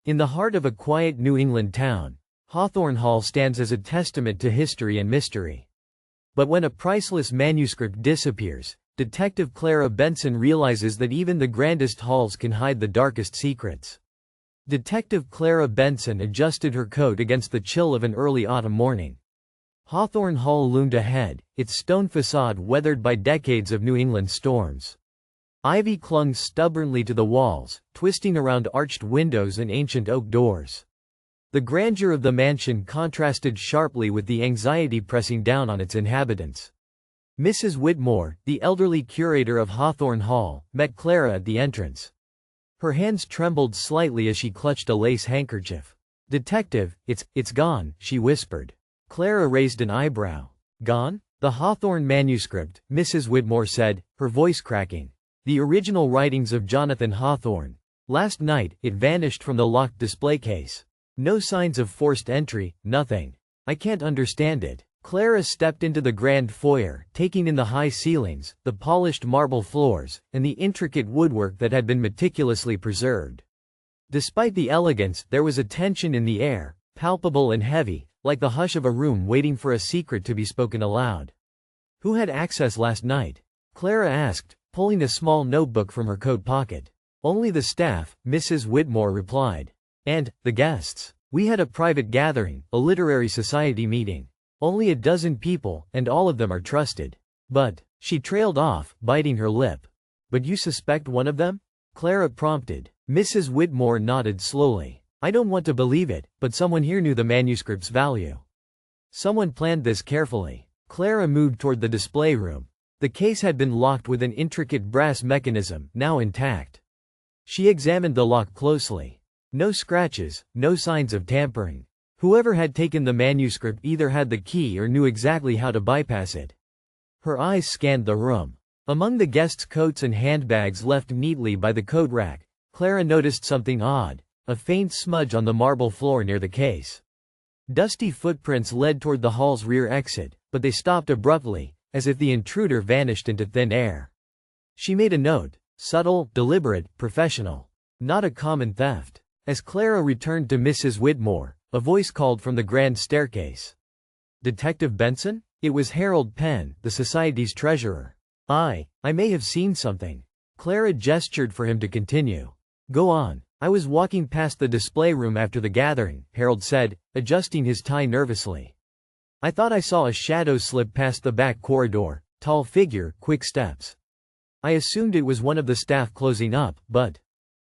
In the heart of a quiet New England town, Hawthorne Hall stands as a testament to history and mystery. But when a priceless manuscript disappears, Detective Clara Benson realizes that even the grandest halls can hide the darkest secrets. Detective Clara Benson adjusted her coat against the chill of an early autumn morning. Hawthorne Hall loomed ahead, its stone facade weathered by decades of New England storms. Ivy clung stubbornly to the walls, twisting around arched windows and ancient oak doors. The grandeur of the mansion contrasted sharply with the anxiety pressing down on its inhabitants. Mrs. Whitmore, the elderly curator of Hawthorne Hall, met Clara at the entrance. Her hands trembled slightly as she clutched a lace handkerchief. "Detective, it's gone," she whispered. Clara raised an eyebrow. "Gone?" "The Hawthorne Manuscript," Mrs. Whitmore said, her voice cracking. "The original writings of Jonathan Hawthorne. Last night, it vanished from the locked display case. No signs of forced entry, nothing. I can't understand it." Clara stepped into the grand foyer, taking in the high ceilings, the polished marble floors, and the intricate woodwork that had been meticulously preserved. Despite the elegance, there was a tension in the air, palpable and heavy, like the hush of a room waiting for a secret to be spoken aloud. "Who had access last night?" Clara asked, pulling a small notebook from her coat pocket. "Only the staff," Mrs. Whitmore replied. "And the guests. We had a private gathering, a literary society meeting. Only a dozen people, and all of them are trusted." "But," she trailed off, biting her lip. "But you suspect one of them?" Clara prompted. Mrs. Whitmore nodded slowly. "I don't want to believe it, but someone here knew the manuscript's value. Someone planned this carefully." Clara moved toward the display room. The case had been locked with an intricate brass mechanism, now intact. She examined the lock closely. No scratches, no signs of tampering. Whoever had taken the manuscript either had the key or knew exactly how to bypass it. Her eyes scanned the room. Among the guests' coats and handbags left neatly by the coat rack, Clara noticed something odd, a faint smudge on the marble floor near the case. Dusty footprints led toward the hall's rear exit, but they stopped abruptly, as if the intruder vanished into thin air. She made a note: subtle, deliberate, professional. Not a common theft. As Clara returned to Mrs. Whitmore, a voice called from the grand staircase. "Detective Benson?" It was Harold Penn, the society's treasurer. I may have seen something." Clara gestured for him to continue. "Go on." "I was walking past the display room after the gathering," Harold said, adjusting his tie nervously. "I thought I saw a shadow slip past the back corridor, tall figure, quick steps. I assumed it was one of the staff closing up, but—"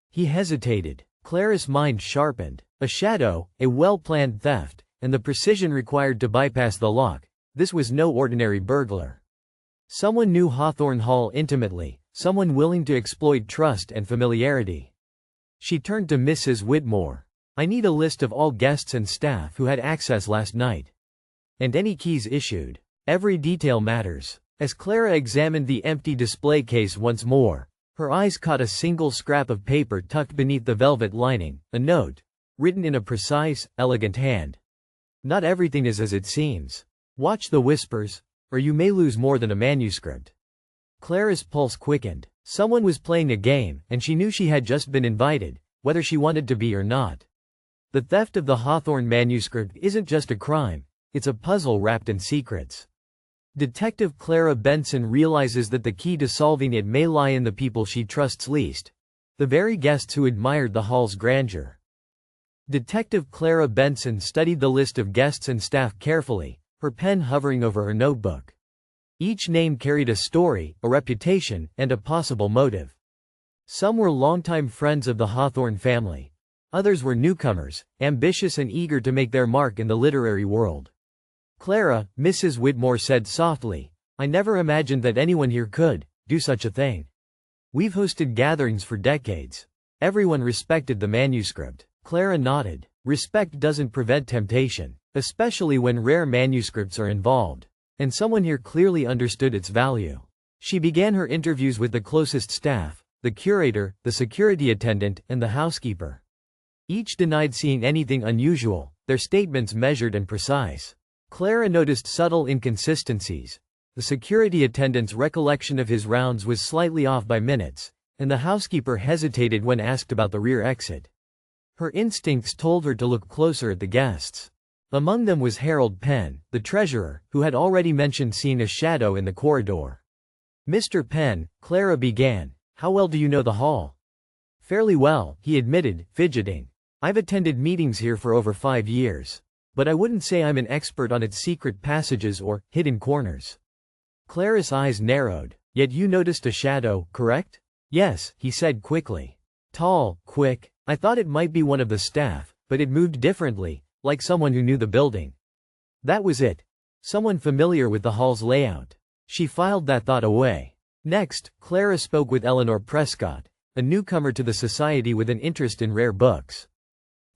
He hesitated. Clara's mind sharpened. A shadow, a well-planned theft, and the precision required to bypass the lock. This was no ordinary burglar. Someone knew Hawthorne Hall intimately, someone willing to exploit trust and familiarity. She turned to Mrs. Whitmore. "I need a list of all guests and staff who had access last night. And any keys issued. Every detail matters." As Clara examined the empty display case once more, her eyes caught a single scrap of paper tucked beneath the velvet lining, a note, written in a precise, elegant hand. "Not everything is as it seems. Watch the whispers, or you may lose more than a manuscript." Clara's pulse quickened. Someone was playing a game, and she knew she had just been invited, whether she wanted to be or not. The theft of the Hawthorne manuscript isn't just a crime, it's a puzzle wrapped in secrets. Detective Clara Benson realizes that the key to solving it may lie in the people she trusts least, the very guests who admired the hall's grandeur. Detective Clara Benson studied the list of guests and staff carefully, her pen hovering over her notebook. Each name carried a story, a reputation, and a possible motive. Some were longtime friends of the Hawthorne family. Others were newcomers, ambitious and eager to make their mark in the literary world. "Clara," Mrs. Whitmore said softly, "I never imagined that anyone here could do such a thing. We've hosted gatherings for decades. Everyone respected the manuscript." Clara nodded. Respect doesn't prevent temptation, especially when rare manuscripts are involved. And someone here clearly understood its value. She began her interviews with the closest staff, the curator, the security attendant, and the housekeeper. Each denied seeing anything unusual, their statements measured and precise. Clara noticed subtle inconsistencies. The security attendant's recollection of his rounds was slightly off by minutes, and the housekeeper hesitated when asked about the rear exit. Her instincts told her to look closer at the guests. Among them was Harold Penn, the treasurer, who had already mentioned seeing a shadow in the corridor. "Mr. Penn," Clara began, "how well do you know the hall?" "Fairly well," he admitted, fidgeting. "I've attended meetings here for over 5 years. But I wouldn't say I'm an expert on its secret passages or hidden corners." Clara's eyes narrowed. "Yet you noticed a shadow, correct?" "Yes," he said quickly. "Tall, quick. I thought it might be one of the staff, but it moved differently, like someone who knew the building." That was it. Someone familiar with the hall's layout. She filed that thought away. Next, Clara spoke with Eleanor Prescott, a newcomer to the society with an interest in rare books.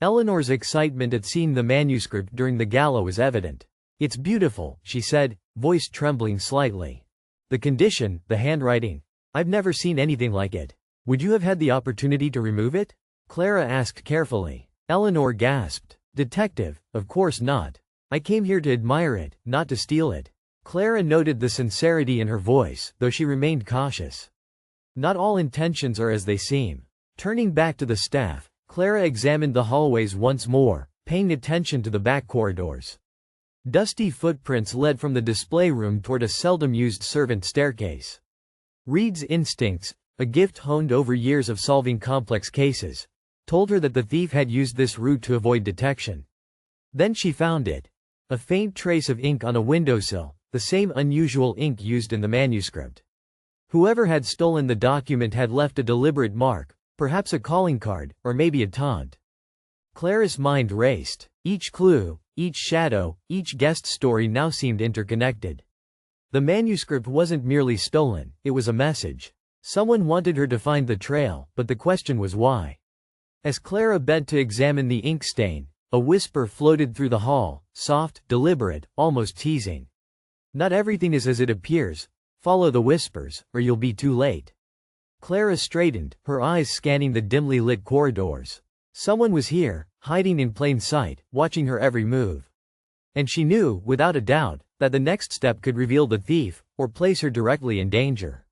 Eleanor's excitement at seeing the manuscript during the gala was evident. "It's beautiful," she said, voice trembling slightly. "The condition, the handwriting. I've never seen anything like it. Would you have had the opportunity to remove it?" Clara asked carefully. Eleanor gasped. "Detective, of course not. I came here to admire it, not to steal it." Clara noted the sincerity in her voice, though she remained cautious. "Not all intentions are as they seem." Turning back to the staff, Clara examined the hallways once more, paying attention to the back corridors. Dusty footprints led from the display room toward a seldom-used servant staircase. Reed's instincts, a gift honed over years of solving complex cases, told her that the thief had used this route to avoid detection. Then she found it. A faint trace of ink on a windowsill, the same unusual ink used in the manuscript. Whoever had stolen the document had left a deliberate mark, perhaps a calling card, or maybe a taunt. Clara's mind raced. Each clue, each shadow, each guest story now seemed interconnected. The manuscript wasn't merely stolen, it was a message. Someone wanted her to find the trail, but the question was why. As Clara bent to examine the ink stain, a whisper floated through the hall, soft, deliberate, almost teasing. "Not everything is as it appears. Follow the whispers, or you'll be too late." Clara straightened, her eyes scanning the dimly lit corridors. Someone was here, hiding in plain sight, watching her every move. And she knew, without a doubt, that the next step could reveal the thief, or place her directly in danger.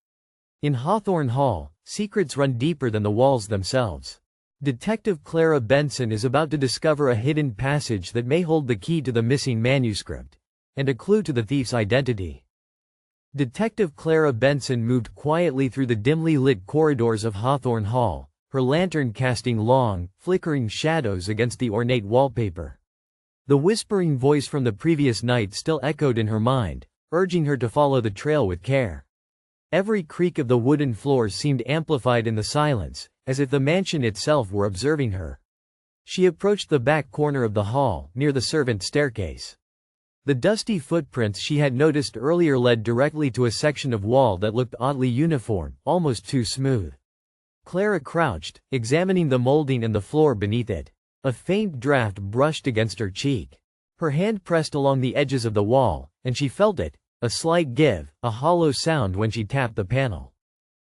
In Hawthorne Hall, secrets run deeper than the walls themselves. Detective Clara Benson is about to discover a hidden passage that may hold the key to the missing manuscript, and a clue to the thief's identity. Detective Clara Benson moved quietly through the dimly lit corridors of Hawthorne Hall, her lantern casting long, flickering shadows against the ornate wallpaper. The whispering voice from the previous night still echoed in her mind, urging her to follow the trail with care. Every creak of the wooden floors seemed amplified in the silence, as if the mansion itself were observing her. She approached the back corner of the hall, near the servant staircase. The dusty footprints she had noticed earlier led directly to a section of wall that looked oddly uniform, almost too smooth. Clara crouched, examining the molding and the floor beneath it. A faint draft brushed against her cheek. Her hand pressed along the edges of the wall, and she felt it, a slight give, a hollow sound when she tapped the panel.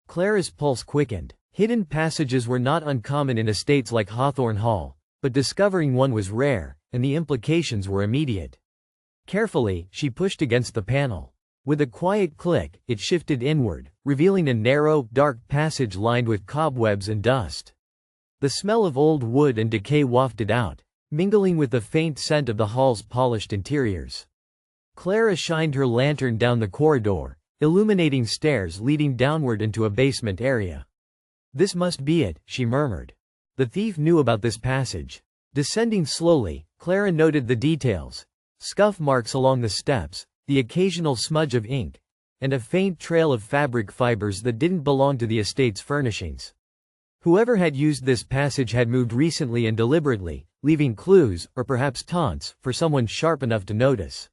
Clara's pulse quickened. Hidden passages were not uncommon in estates like Hawthorne Hall, but discovering one was rare, and the implications were immediate. Carefully, she pushed against the panel. With a quiet click, it shifted inward, revealing a narrow, dark passage lined with cobwebs and dust. The smell of old wood and decay wafted out, mingling with the faint scent of the hall's polished interiors. Clara shined her lantern down the corridor, illuminating stairs leading downward into a basement area. "This must be it," she murmured. The thief knew about this passage. Descending slowly, Clara noted the details. Scuff marks along the steps, the occasional smudge of ink, and a faint trail of fabric fibers that didn't belong to the estate's furnishings. Whoever had used this passage had moved recently and deliberately, leaving clues, or perhaps taunts, for someone sharp enough to notice.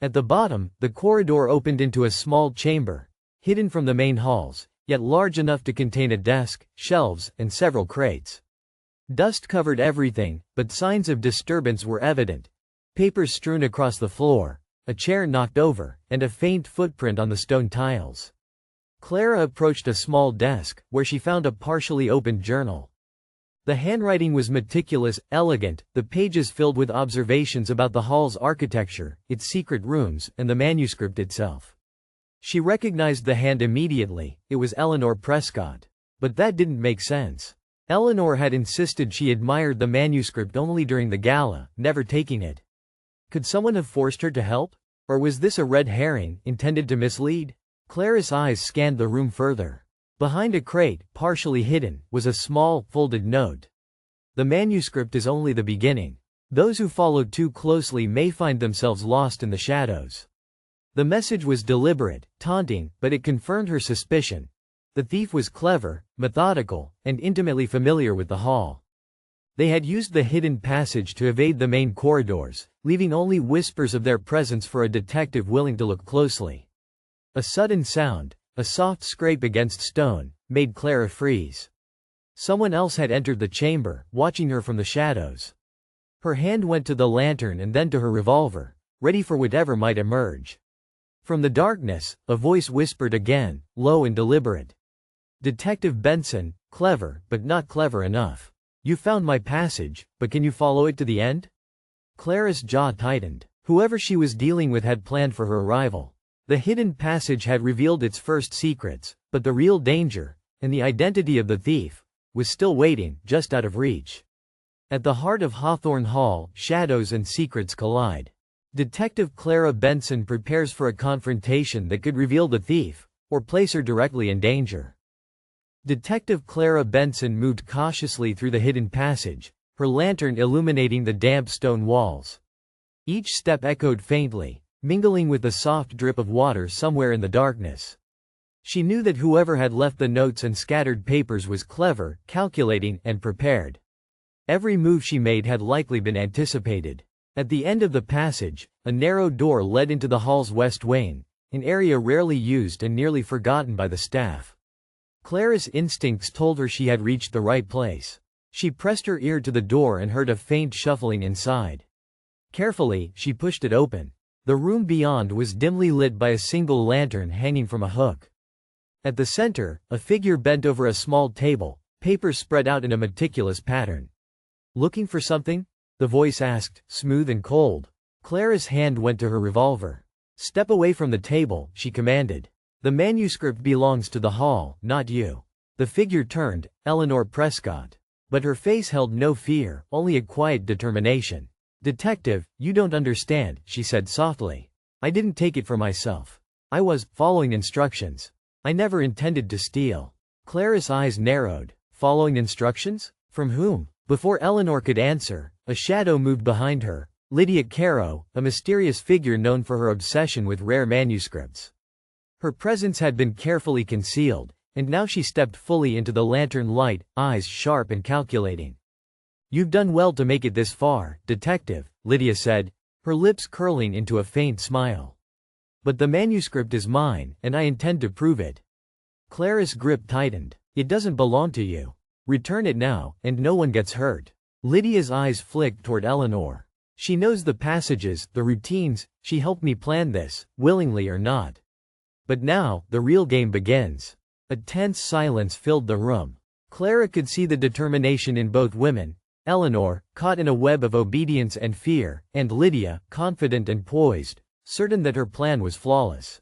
At the bottom, the corridor opened into a small chamber, hidden from the main halls, yet large enough to contain a desk, shelves, and several crates. Dust covered everything, but signs of disturbance were evident. Papers strewn across the floor, a chair knocked over, and a faint footprint on the stone tiles. Clara approached a small desk, where she found a partially opened journal. The handwriting was meticulous, elegant, the pages filled with observations about the hall's architecture, its secret rooms, and the manuscript itself. She recognized the hand immediately, it was Eleanor Prescott. But that didn't make sense. Eleanor had insisted she admired the manuscript only during the gala, never taking it. Could someone have forced her to help? Or was this a red herring, intended to mislead? Clara's eyes scanned the room further. Behind a crate, partially hidden, was a small, folded note. The manuscript is only the beginning. Those who follow too closely may find themselves lost in the shadows. The message was deliberate, taunting, but it confirmed her suspicion. The thief was clever, methodical, and intimately familiar with the hall. They had used the hidden passage to evade the main corridors, leaving only whispers of their presence for a detective willing to look closely. A sudden sound, a soft scrape against stone, made Clara freeze. Someone else had entered the chamber, watching her from the shadows. Her hand went to the lantern and then to her revolver, ready for whatever might emerge. From the darkness, a voice whispered again, low and deliberate. "Detective Benson, clever, but not clever enough. You found my passage, but can you follow it to the end?" Clara's jaw tightened. Whoever she was dealing with had planned for her arrival. The hidden passage had revealed its first secrets, but the real danger, and the identity of the thief, was still waiting, just out of reach. At the heart of Hawthorne Hall, shadows and secrets collide. Detective Clara Benson prepares for a confrontation that could reveal the thief, or place her directly in danger. Detective Clara Benson moved cautiously through the hidden passage, her lantern illuminating the damp stone walls. Each step echoed faintly, mingling with the soft drip of water somewhere in the darkness. She knew that whoever had left the notes and scattered papers was clever, calculating, and prepared. Every move she made had likely been anticipated. At the end of the passage, a narrow door led into the hall's west wing, an area rarely used and nearly forgotten by the staff. Clara's instincts told her she had reached the right place. She pressed her ear to the door and heard a faint shuffling inside. Carefully, she pushed it open. The room beyond was dimly lit by a single lantern hanging from a hook. At the center, a figure bent over a small table, papers spread out in a meticulous pattern. "Looking for something?" the voice asked, smooth and cold. Clara's hand went to her revolver. "Step away from the table," she commanded. "The manuscript belongs to the hall, not you." The figure turned, Eleanor Prescott. But her face held no fear, only a quiet determination. "Detective, you don't understand," she said softly. "I didn't take it for myself. I was following instructions. I never intended to steal." Clara's eyes narrowed. Following instructions? From whom? Before Eleanor could answer, a shadow moved behind her. Lydia Caro, a mysterious figure known for her obsession with rare manuscripts. Her presence had been carefully concealed, and now she stepped fully into the lantern light, eyes sharp and calculating. "You've done well to make it this far, Detective," Lydia said, her lips curling into a faint smile. "But the manuscript is mine, and I intend to prove it." Clara's grip tightened. "It doesn't belong to you. Return it now, and no one gets hurt." Lydia's eyes flicked toward Eleanor. "She knows the passages, the routines, she helped me plan this, willingly or not. But now, the real game begins." A tense silence filled the room. Clara could see the determination in both women, Eleanor, caught in a web of obedience and fear, and Lydia, confident and poised, certain that her plan was flawless.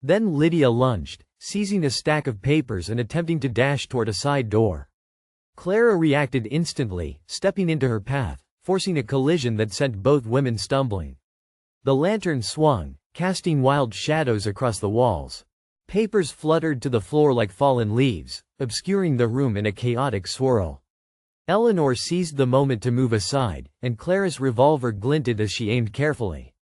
Then Lydia lunged, seizing a stack of papers and attempting to dash toward a side door. Clara reacted instantly, stepping into her path, forcing a collision that sent both women stumbling. The lantern swung, casting wild shadows across the walls. Papers fluttered to the floor like fallen leaves, obscuring the room in a chaotic swirl. Eleanor seized the moment to move aside, and Clara's revolver glinted as she aimed carefully.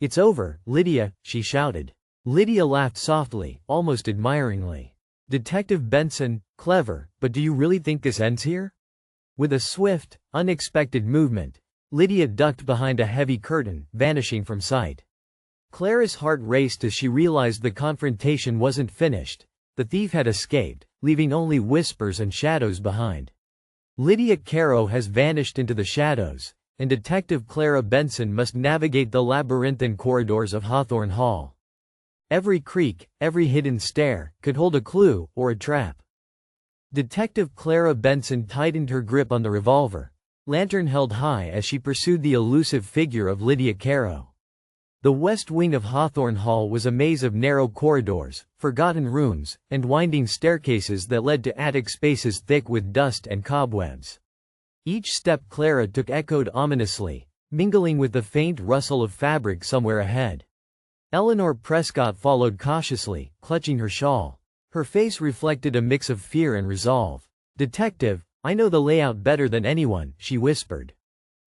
"It's over, Lydia," she shouted. Lydia laughed softly, almost admiringly. "Detective Benson, clever, but do you really think this ends here?" With a swift, unexpected movement, Lydia ducked behind a heavy curtain, vanishing from sight. Clara's heart raced as she realized the confrontation wasn't finished. The thief had escaped, leaving only whispers and shadows behind. Lydia Caro has vanished into the shadows, and Detective Clara Benson must navigate the labyrinthine corridors of Hawthorne Hall. Every creak, every hidden stair, could hold a clue, or a trap. Detective Clara Benson tightened her grip on the revolver, lantern held high as she pursued the elusive figure of Lydia Caro. The west wing of Hawthorne Hall was a maze of narrow corridors, forgotten rooms, and winding staircases that led to attic spaces thick with dust and cobwebs. Each step Clara took echoed ominously, mingling with the faint rustle of fabric somewhere ahead. Eleanor Prescott followed cautiously, clutching her shawl. Her face reflected a mix of fear and resolve. "Detective, I know the layout better than anyone," she whispered.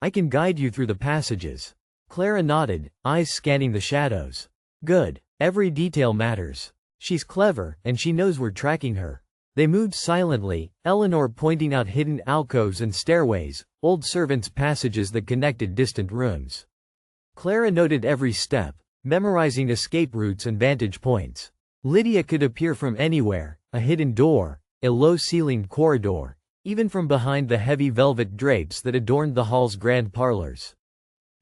"I can guide you through the passages." Clara nodded, eyes scanning the shadows. "Good. Every detail matters. She's clever, and she knows we're tracking her." They moved silently, Eleanor pointing out hidden alcoves and stairways, old servants' passages that connected distant rooms. Clara noted every step, memorizing escape routes and vantage points. Lydia could appear from anywhere, a hidden door, a low-ceilinged corridor, even from behind the heavy velvet drapes that adorned the hall's grand parlors.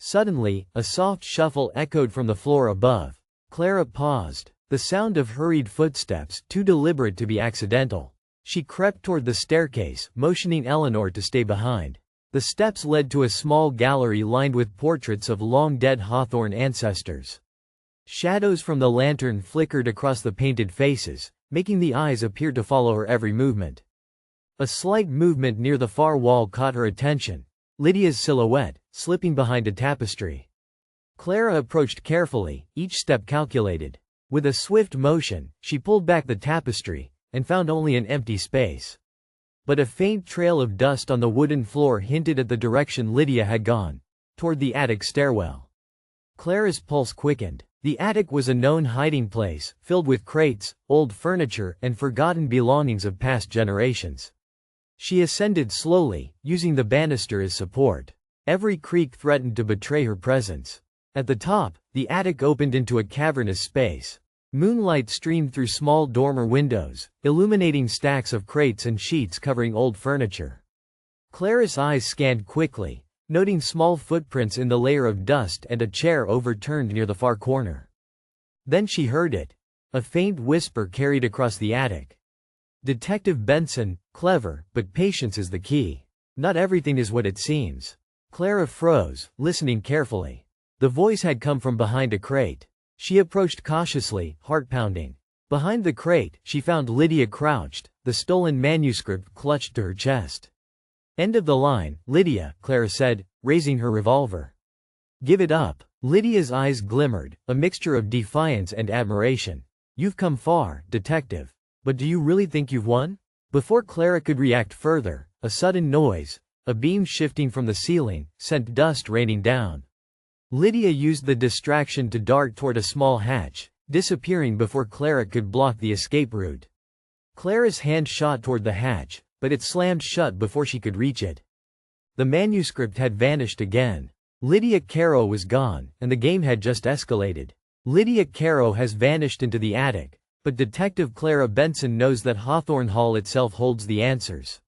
Suddenly, a soft shuffle echoed from the floor above. Clara paused, the sound of hurried footsteps, too deliberate to be accidental. She crept toward the staircase, motioning Eleanor to stay behind. The steps led to a small gallery lined with portraits of long-dead Hawthorne ancestors. Shadows from the lantern flickered across the painted faces, making the eyes appear to follow her every movement. A slight movement near the far wall caught her attention. Lydia's silhouette, slipping behind a tapestry. Clara approached carefully, each step calculated. With a swift motion, she pulled back the tapestry, and found only an empty space. But a faint trail of dust on the wooden floor hinted at the direction Lydia had gone, toward the attic stairwell. Clara's pulse quickened. The attic was a known hiding place, filled with crates, old furniture, and forgotten belongings of past generations. She ascended slowly, using the banister as support. Every creak threatened to betray her presence. At the top, the attic opened into a cavernous space. Moonlight streamed through small dormer windows, illuminating stacks of crates and sheets covering old furniture. Clara's eyes scanned quickly, noting small footprints in the layer of dust and a chair overturned near the far corner. Then she heard it. A faint whisper carried across the attic. "Detective Benson, clever, but patience is the key. Not everything is what it seems." Clara froze, listening carefully. The voice had come from behind a crate. She approached cautiously, heart pounding. Behind the crate, she found Lydia crouched, the stolen manuscript clutched to her chest. "End of the line, Lydia," Clara said, raising her revolver. "Give it up." Lydia's eyes glimmered, a mixture of defiance and admiration. "You've come far, detective. But do you really think you've won?" Before Clara could react further, a sudden noise, a beam shifting from the ceiling, sent dust raining down. Lydia used the distraction to dart toward a small hatch, disappearing before Clara could block the escape route. Clara's hand shot toward the hatch, but it slammed shut before she could reach it. The manuscript had vanished again. Lydia Caro was gone, and the game had just escalated. Lydia Caro has vanished into the attic, but Detective Clara Benson knows that Hawthorne Hall itself holds the answers.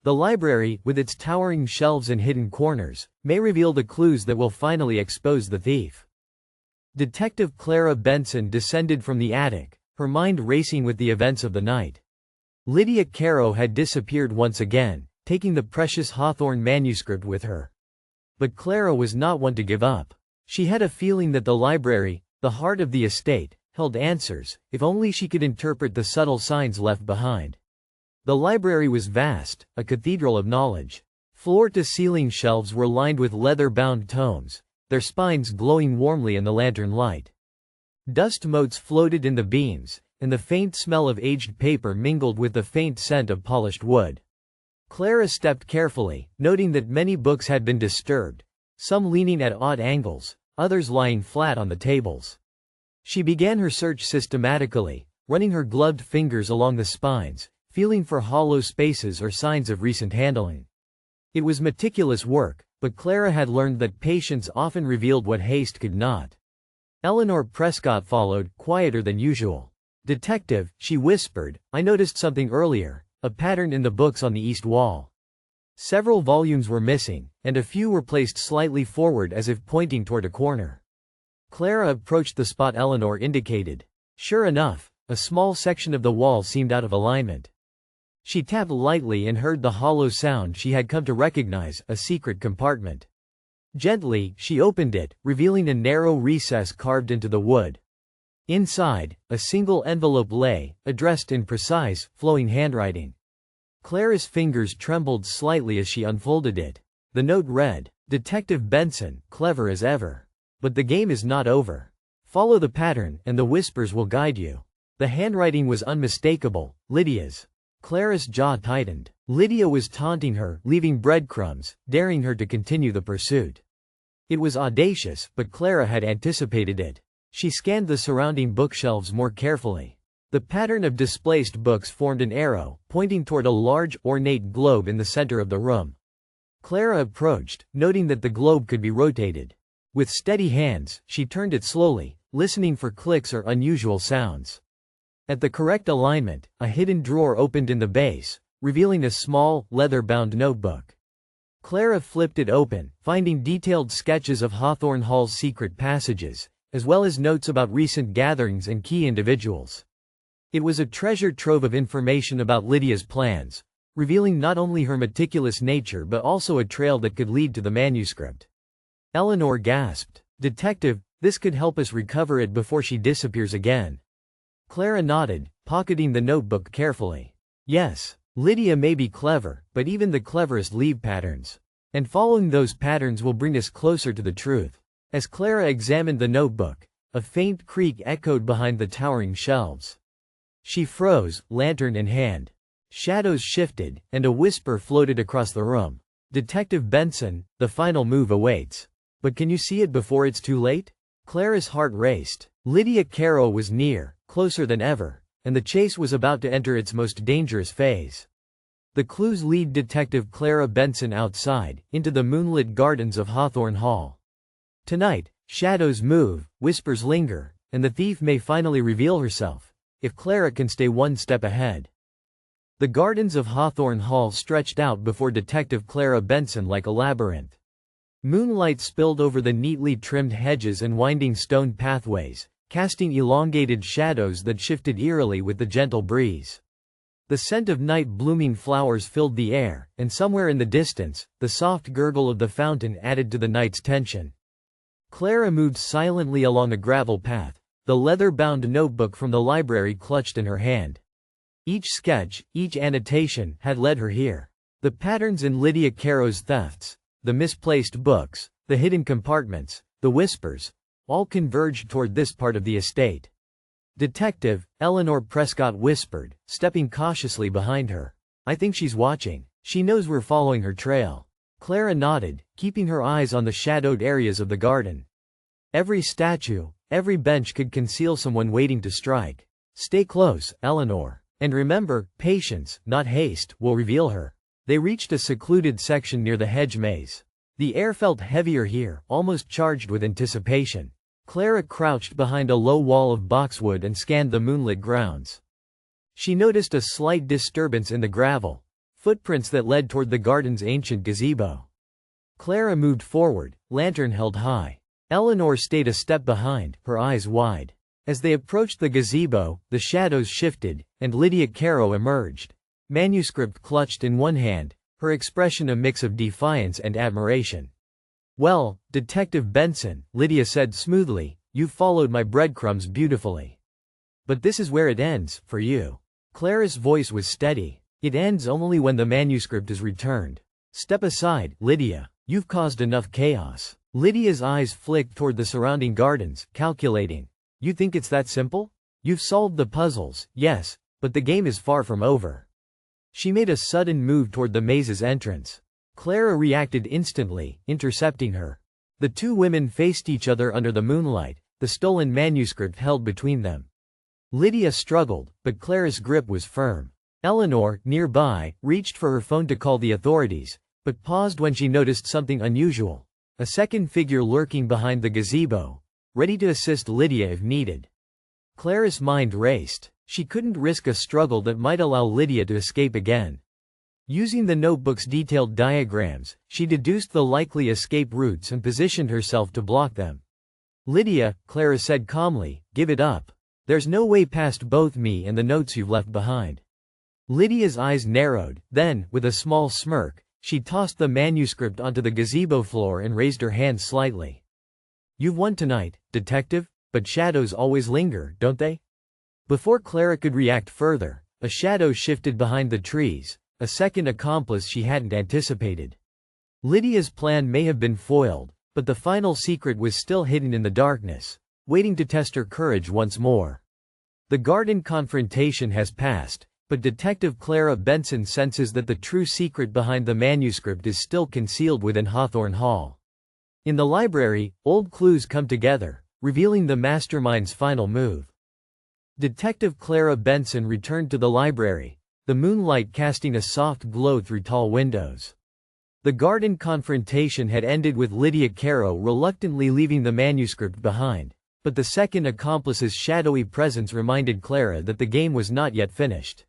The library, with its towering shelves and hidden corners, may reveal the clues that will finally expose the thief. Detective Clara Benson descended from the attic, her mind racing with the events of the night. Lydia Caro had disappeared once again, taking the precious Hawthorne manuscript with her. But Clara was not one to give up. She had a feeling that the library, the heart of the estate, held answers, if only she could interpret the subtle signs left behind. The library was vast, a cathedral of knowledge. Floor-to-ceiling shelves were lined with leather-bound tomes, their spines glowing warmly in the lantern light. Dust motes floated in the beams, and the faint smell of aged paper mingled with the faint scent of polished wood. Clara stepped carefully, noting that many books had been disturbed, some leaning at odd angles, others lying flat on the tables. She began her search systematically, running her gloved fingers along the spines, feeling for hollow spaces or signs of recent handling. It was meticulous work, but Clara had learned that patience often revealed what haste could not. Eleanor Prescott followed, quieter than usual. "Detective," she whispered, "I noticed something earlier, a pattern in the books on the east wall." Several volumes were missing, and a few were placed slightly forward as if pointing toward a corner. Clara approached the spot Eleanor indicated. Sure enough, a small section of the wall seemed out of alignment. She tapped lightly and heard the hollow sound she had come to recognize, a secret compartment. Gently, she opened it, revealing a narrow recess carved into the wood. Inside, a single envelope lay, addressed in precise, flowing handwriting. Clara's fingers trembled slightly as she unfolded it. The note read, "Detective Benson, clever as ever. But the game is not over. Follow the pattern, and the whispers will guide you." The handwriting was unmistakable, Lydia's. Clara's jaw tightened. Lydia was taunting her, leaving breadcrumbs, daring her to continue the pursuit. It was audacious, but Clara had anticipated it. She scanned the surrounding bookshelves more carefully. The pattern of displaced books formed an arrow, pointing toward a large, ornate globe in the center of the room. Clara approached, noting that the globe could be rotated. With steady hands, she turned it slowly, listening for clicks or unusual sounds. At the correct alignment, a hidden drawer opened in the base, revealing a small, leather-bound notebook. Clara flipped it open, finding detailed sketches of Hawthorne Hall's secret passages, as well as notes about recent gatherings and key individuals. It was a treasure trove of information about Lydia's plans, revealing not only her meticulous nature but also a trail that could lead to the manuscript. Eleanor gasped. "Detective, this could help us recover it before she disappears again." Clara nodded, pocketing the notebook carefully. "Yes, Lydia may be clever, but even the cleverest leave patterns. And following those patterns will bring us closer to the truth." As Clara examined the notebook, a faint creak echoed behind the towering shelves. She froze, lantern in hand. Shadows shifted, and a whisper floated across the room. "Detective Benson, the final move awaits. But can you see it before it's too late?" Clara's heart raced. Lydia Carroll was near, closer than ever, and the chase was about to enter its most dangerous phase. The clues lead Detective Clara Benson outside, into the moonlit gardens of Hawthorne Hall. Tonight, shadows move, whispers linger, and the thief may finally reveal herself, if Clara can stay one step ahead. The gardens of Hawthorne Hall stretched out before Detective Clara Benson like a labyrinth. Moonlight spilled over the neatly trimmed hedges and winding stone pathways, casting elongated shadows that shifted eerily with the gentle breeze. The scent of night-blooming flowers filled the air, and somewhere in the distance, the soft gurgle of the fountain added to the night's tension. Clara moved silently along a gravel path, the leather-bound notebook from the library clutched in her hand. Each sketch, each annotation, had led her here. The patterns in Lydia Carrow's thefts, the misplaced books, the hidden compartments, the whispers, all converged toward this part of the estate. "Detective," Eleanor Prescott whispered, stepping cautiously behind her. "I think she's watching. She knows we're following her trail." Clara nodded, keeping her eyes on the shadowed areas of the garden. Every statue, every bench could conceal someone waiting to strike. "Stay close, Eleanor. And remember, patience, not haste, will reveal her." They reached a secluded section near the hedge maze. The air felt heavier here, almost charged with anticipation. Clara crouched behind a low wall of boxwood and scanned the moonlit grounds. She noticed a slight disturbance in the gravel, footprints that led toward the garden's ancient gazebo. Clara moved forward, lantern held high. Eleanor stayed a step behind, her eyes wide. As they approached the gazebo, the shadows shifted, and Lydia Carroll emerged. Manuscript clutched in one hand, her expression a mix of defiance and admiration. "Well, Detective Benson," Lydia said smoothly, "you've followed my breadcrumbs beautifully. But this is where it ends, for you." Clara's voice was steady. "It ends only when the manuscript is returned. Step aside, Lydia. You've caused enough chaos." Lydia's eyes flicked toward the surrounding gardens, calculating. "You think it's that simple? You've solved the puzzles, yes, but the game is far from over." She made a sudden move toward the maze's entrance. Clara reacted instantly, intercepting her. The two women faced each other under the moonlight, the stolen manuscript held between them. Lydia struggled, but Clara's grip was firm. Eleanor, nearby, reached for her phone to call the authorities, but paused when she noticed something unusual. A second figure lurking behind the gazebo, ready to assist Lydia if needed. Clara's mind raced. She couldn't risk a struggle that might allow Lydia to escape again. Using the notebook's detailed diagrams, she deduced the likely escape routes and positioned herself to block them. "Lydia," Clara said calmly, "give it up. There's no way past both me and the notes you've left behind." Lydia's eyes narrowed, then, with a small smirk, She tossed the manuscript onto the gazebo floor and raised her hand slightly. "You've won tonight, detective, but shadows always linger, don't they?" Before Clara could react further, a shadow shifted behind the trees, a second accomplice she hadn't anticipated. Lydia's plan may have been foiled, but the final secret was still hidden in the darkness, waiting to test her courage once more. The garden confrontation has passed, but Detective Clara Benson senses that the true secret behind the manuscript is still concealed within Hawthorne Hall. In the library, old clues come together, revealing the mastermind's final move. Detective Clara Benson returned to the library, the moonlight casting a soft glow through tall windows. The garden confrontation had ended with Lydia Caro reluctantly leaving the manuscript behind, but the second accomplice's shadowy presence reminded Clara that the game was not yet finished.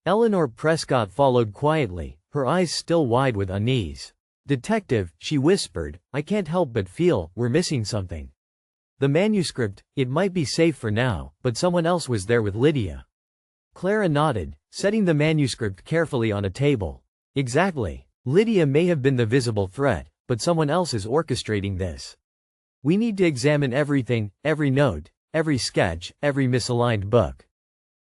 Eleanor Prescott followed quietly, her eyes still wide with unease. "Detective," she whispered, "I can't help but feel we're missing something. The manuscript, it might be safe for now, but someone else was there with Lydia." Clara nodded, setting the manuscript carefully on a table. "Exactly. Lydia may have been the visible threat, but someone else is orchestrating this. We need to examine everything, every note, every sketch, every misaligned book."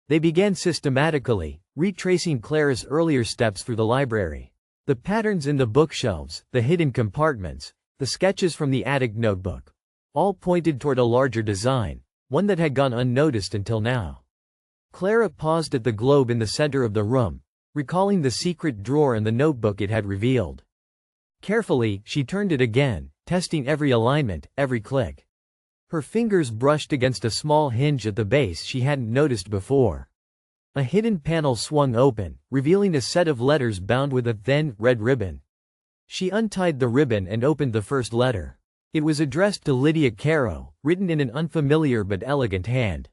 They began systematically, retracing Clara's earlier steps through the library. The patterns in the bookshelves, the hidden compartments, the sketches from the attic notebook, all pointed toward a larger design, one that had gone unnoticed until now. Clara paused at the globe in the center of the room, recalling the secret drawer and the notebook it had revealed. Carefully, she turned it again, testing every alignment, every click. Her fingers brushed against a small hinge at the base she hadn't noticed before. A hidden panel swung open, revealing a set of letters bound with a thin, red ribbon. She untied the ribbon and opened the first letter. It was addressed to Lydia Caro, written in an unfamiliar but elegant hand.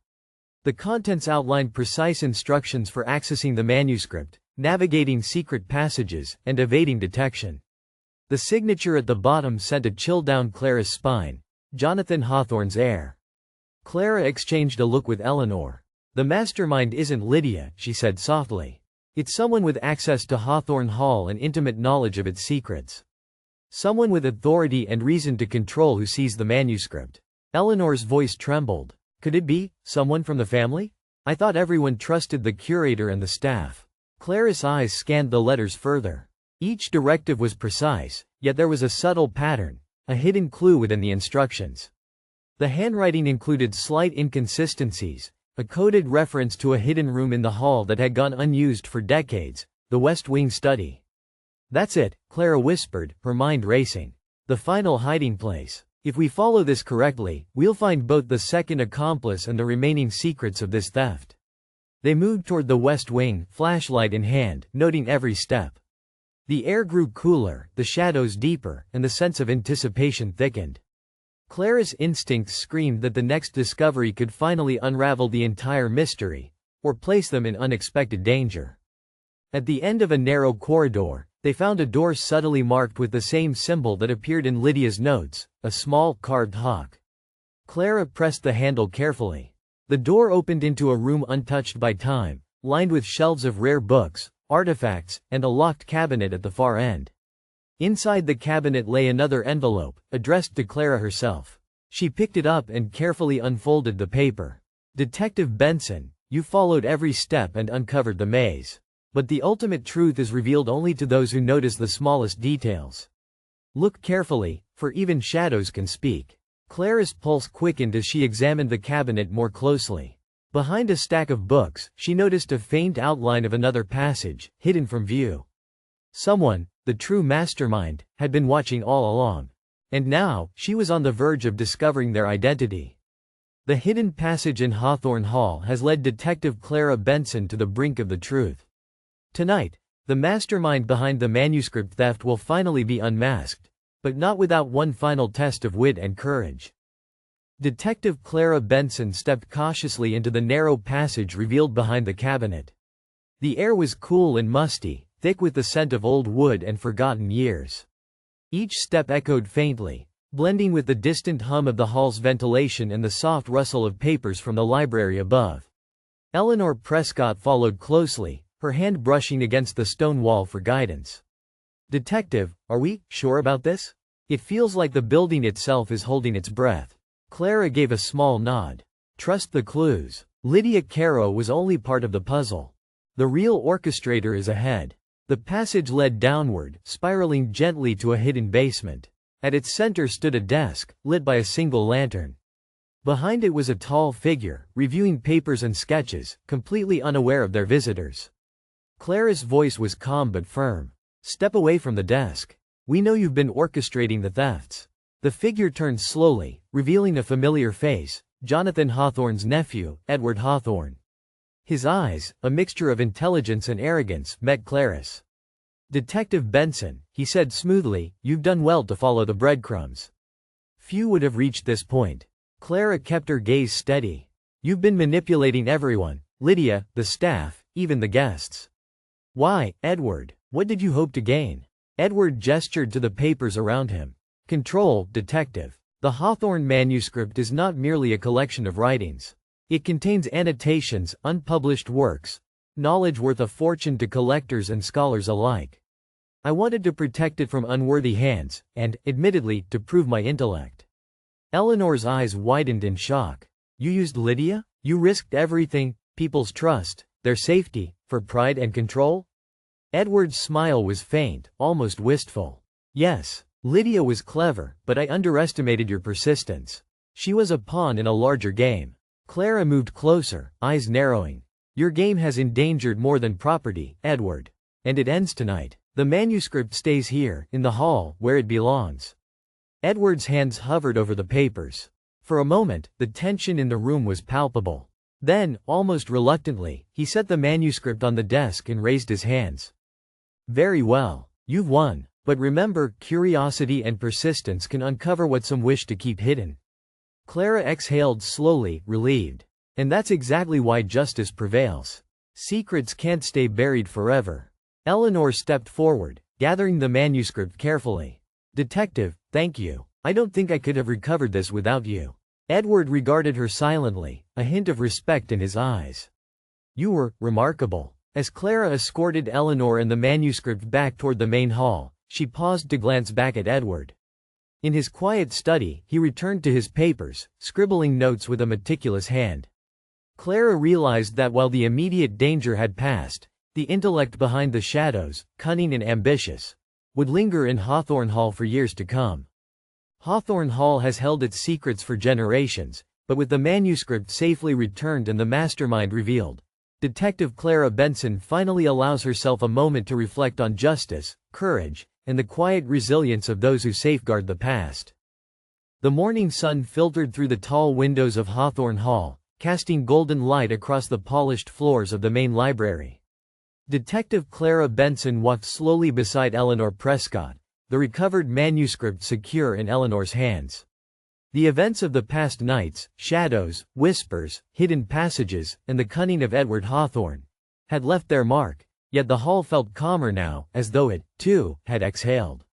The contents outlined precise instructions for accessing the manuscript, navigating secret passages, and evading detection. The signature at the bottom sent a chill down Clara's spine. "Jonathan Hawthorne's heir." Clara exchanged a look with Eleanor. "The mastermind isn't Lydia," she said softly. "It's someone with access to Hawthorne Hall and intimate knowledge of its secrets. Someone with authority and reason to control who sees the manuscript." Eleanor's voice trembled. "Could it be someone from the family? I thought everyone trusted the curator and the staff." Clara's eyes scanned the letters further. Each directive was precise, yet there was a subtle pattern, a hidden clue within the instructions. The handwriting included slight inconsistencies, a coded reference to a hidden room in the hall that had gone unused for decades, the West Wing study. "That's it," Clara whispered, her mind racing. "The final hiding place. If we follow this correctly, we'll find both the second accomplice and the remaining secrets of this theft." They moved toward the West Wing, flashlight in hand, noting every step. The air grew cooler, the shadows deeper, and the sense of anticipation thickened. Clara's instincts screamed that the next discovery could finally unravel the entire mystery, or place them in unexpected danger. At the end of a narrow corridor, they found a door subtly marked with the same symbol that appeared in Lydia's notes, a small, carved hawk. Clara pressed the handle carefully. The door opened into a room untouched by time, lined with shelves of rare books, artifacts, and a locked cabinet at the far end. Inside the cabinet lay another envelope, addressed to Clara herself. She picked it up and carefully unfolded the paper. "Detective Benson, you followed every step and uncovered the maze. But the ultimate truth is revealed only to those who notice the smallest details. Look carefully, for even shadows can speak." Clara's pulse quickened as she examined the cabinet more closely. Behind a stack of books, she noticed a faint outline of another passage, hidden from view. Someone, the true mastermind, had been watching all along. And now, she was on the verge of discovering their identity. The hidden passage in Hawthorne Hall has led Detective Clara Benson to the brink of the truth. Tonight, the mastermind behind the manuscript theft will finally be unmasked, but not without one final test of wit and courage. Detective Clara Benson stepped cautiously into the narrow passage revealed behind the cabinet. The air was cool and musty, thick with the scent of old wood and forgotten years. Each step echoed faintly, blending with the distant hum of the hall's ventilation and the soft rustle of papers from the library above. Eleanor Prescott followed closely, her hand brushing against the stone wall for guidance. Detective, are we sure about this? It feels like the building itself is holding its breath. Clara gave a small nod. Trust the clues. Lydia Caro was only part of the puzzle. The real orchestrator is ahead. The passage led downward, spiraling gently to a hidden basement. At its center stood a desk, lit by a single lantern. Behind it was a tall figure, reviewing papers and sketches, completely unaware of their visitors. Clara's voice was calm but firm. Step away from the desk. We know you've been orchestrating the thefts. The figure turned slowly, revealing a familiar face, Jonathan Hawthorne's nephew, Edward Hawthorne. His eyes, a mixture of intelligence and arrogance, met Clara's. Detective Benson, he said smoothly, you've done well to follow the breadcrumbs. Few would have reached this point. Clara kept her gaze steady. You've been manipulating everyone, Lydia, the staff, even the guests. Why, Edward? What did you hope to gain? Edward gestured to the papers around him. Control, detective. The Hawthorne Manuscript is not merely a collection of writings. It contains annotations, unpublished works, knowledge worth a fortune to collectors and scholars alike. I wanted to protect it from unworthy hands, and, admittedly, to prove my intellect. Eleanor's eyes widened in shock. You used Lydia? You risked everything, people's trust, their safety, for pride and control? Edward's smile was faint, almost wistful. Yes, Lydia was clever, but I underestimated your persistence. She was a pawn in a larger game. Clara moved closer, eyes narrowing. Your game has endangered more than property, Edward. And it ends tonight. The manuscript stays here, in the hall, where it belongs. Edward's hands hovered over the papers. For a moment, the tension in the room was palpable. Then, almost reluctantly, he set the manuscript on the desk and raised his hands. Very well. You've won. But remember, curiosity and persistence can uncover what some wish to keep hidden. Clara exhaled slowly, relieved. And that's exactly why justice prevails. Secrets can't stay buried forever. Eleanor stepped forward, gathering the manuscript carefully. Detective, thank you. I don't think I could have recovered this without you. Edward regarded her silently, a hint of respect in his eyes. You were remarkable. As Clara escorted Eleanor and the manuscript back toward the main hall, she paused to glance back at Edward. In his quiet study, he returned to his papers, scribbling notes with a meticulous hand. Clara realized that while the immediate danger had passed, the intellect behind the shadows, cunning and ambitious, would linger in Hawthorne Hall for years to come. Hawthorne Hall has held its secrets for generations, but with the manuscript safely returned and the mastermind revealed, Detective Clara Benson finally allows herself a moment to reflect on justice, courage, and the quiet resilience of those who safeguard the past. The morning sun filtered through the tall windows of Hawthorne Hall, casting golden light across the polished floors of the main library. Detective Clara Benson walked slowly beside Eleanor Prescott, the recovered manuscript secure in Eleanor's hands. The events of the past nights, shadows, whispers, hidden passages, and the cunning of Edward Hawthorne had left their mark, yet the hall felt calmer now, as though it, too, had exhaled.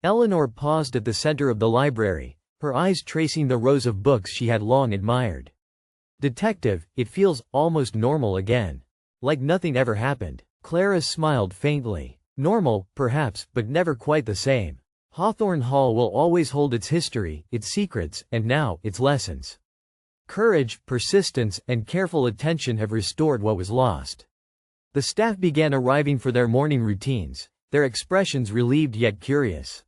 Eleanor paused at the center of the library, her eyes tracing the rows of books she had long admired. Detective, it feels almost normal again. Like nothing ever happened. Clara smiled faintly. Normal, perhaps, but never quite the same. Hawthorne Hall will always hold its history, its secrets, and now, its lessons. Courage, persistence, and careful attention have restored what was lost. The staff began arriving for their morning routines, their expressions relieved yet curious.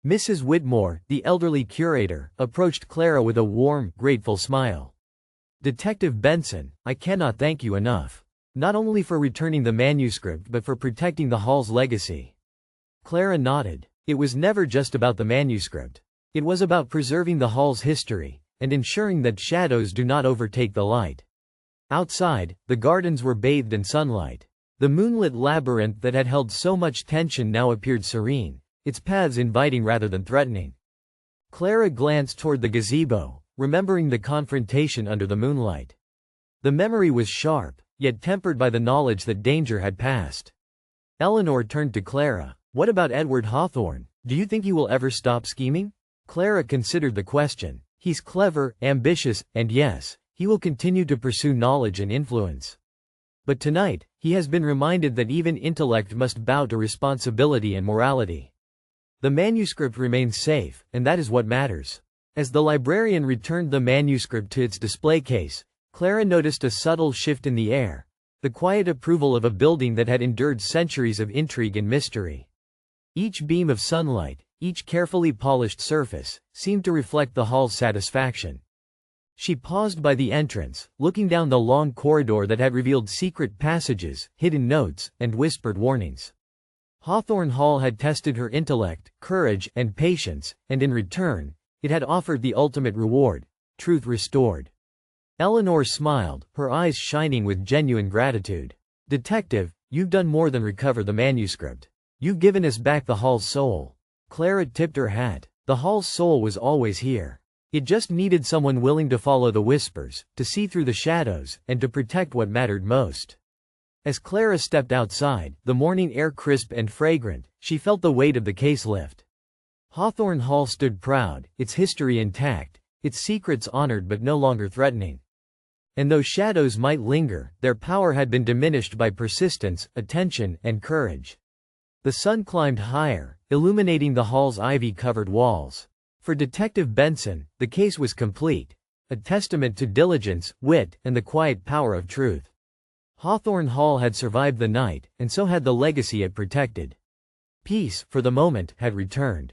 Mrs. Whitmore, the elderly curator, approached Clara with a warm, grateful smile. Detective Benson, I cannot thank you enough. Not only for returning the manuscript but for protecting the hall's legacy. Clara nodded. It was never just about the manuscript. It was about preserving the hall's history, and ensuring that shadows do not overtake the light. Outside, the gardens were bathed in sunlight. The moonlit labyrinth that had held so much tension now appeared serene, its paths inviting rather than threatening. Clara glanced toward the gazebo, remembering the confrontation under the moonlight. The memory was sharp, yet tempered by the knowledge that danger had passed. Eleanor turned to Clara. What about Edward Hawthorne? Do you think he will ever stop scheming? Clara considered the question. He's clever, ambitious, and yes, he will continue to pursue knowledge and influence. But tonight, he has been reminded that even intellect must bow to responsibility and morality. The manuscript remains safe, and that is what matters. As the librarian returned the manuscript to its display case, Clara noticed a subtle shift in the air, the quiet approval of a building that had endured centuries of intrigue and mystery. Each beam of sunlight, each carefully polished surface, seemed to reflect the hall's satisfaction. She paused by the entrance, looking down the long corridor that had revealed secret passages, hidden notes, and whispered warnings. Hawthorne Hall had tested her intellect, courage, and patience, and in return, it had offered the ultimate reward: truth restored. Eleanor smiled, her eyes shining with genuine gratitude. "Detective, you've done more than recover the manuscript. You've given us back the hall's soul." Clara tipped her hat. The hall's soul was always here. It just needed someone willing to follow the whispers, to see through the shadows, and to protect what mattered most. As Clara stepped outside, the morning air crisp and fragrant, she felt the weight of the case lift. Hawthorne Hall stood proud, its history intact, its secrets honored but no longer threatening. And though shadows might linger, their power had been diminished by persistence, attention, and courage. The sun climbed higher, illuminating the hall's ivy-covered walls. For Detective Benson, the case was complete, a testament to diligence, wit, and the quiet power of truth. Hawthorne Hall had survived the night, and so had the legacy it protected. Peace, for the moment, had returned.